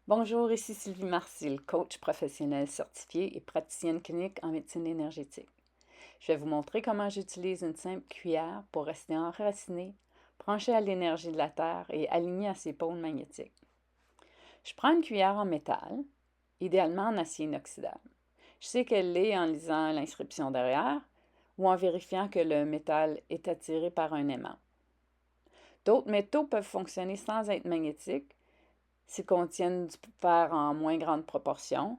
Bonjour, ici Sylvie Marcil, coach professionnel certifiée et praticienne clinique en médecine énergétique. Je vais vous montrer comment j'utilise une simple cuillère pour rester enracinée, branchée à l'énergie de la Terre et alignée à ses pôles magnétiques. Je prends une cuillère en métal, idéalement en acier inoxydable. Je sais qu'elle l'est en lisant l'inscription derrière ou en vérifiant que le métal est attiré par un aimant. D'autres métaux peuvent fonctionner sans être magnétiques s'ils contiennent du fer en moins grande proportion,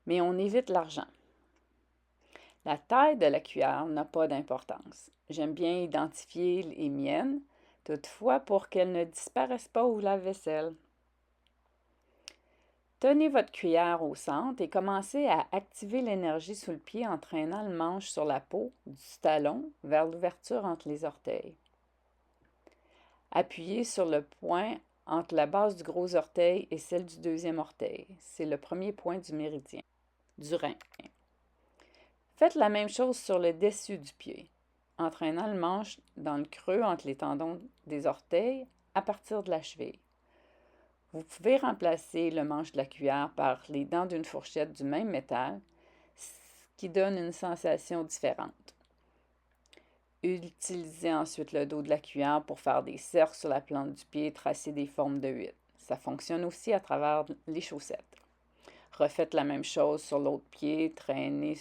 mais on évite l'argent. La taille de la cuillère n'a pas d'importance. J'aime bien identifier les miennes, toutefois pour qu'elles ne disparaissent pas au lave-vaisselle. Tenez votre cuillère au centre et commencez à activer l'énergie sous le pied en traînant le manche sur la peau du talon vers l'ouverture entre les orteils. Appuyez sur le point entre la base du gros orteil et celle du deuxième orteil. C'est le premier point du méridien, du rein. Faites la même chose sur le dessus du pied, entraînant le manche dans le creux entre les tendons des orteils à partir de la cheville. Vous pouvez remplacer le manche de la cuillère par les dents d'une fourchette du même métal, ce qui donne une sensation différente. Utilisez ensuite le dos de la cuillère pour faire des cercles sur la plante du pied et tracer des formes de 8. Ça fonctionne aussi à travers les chaussettes. Refaites la même chose sur l'autre pied, traînez,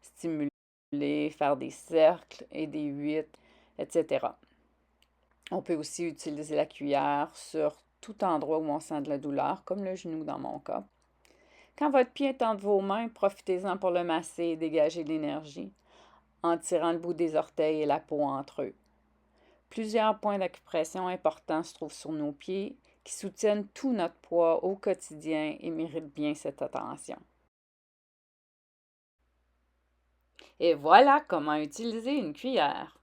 stimuler, faire des cercles et des 8, etc. On peut aussi utiliser la cuillère sur tout endroit où on sent de la douleur, comme le genou dans mon cas. Quand votre pied est entre vos mains, profitez-en pour le masser et dégager l'énergie en tirant le bout des orteils et la peau entre eux. Plusieurs points d'acupression importants se trouvent sur nos pieds qui soutiennent tout notre poids au quotidien et méritent bien cette attention. Et voilà comment utiliser une cuillère.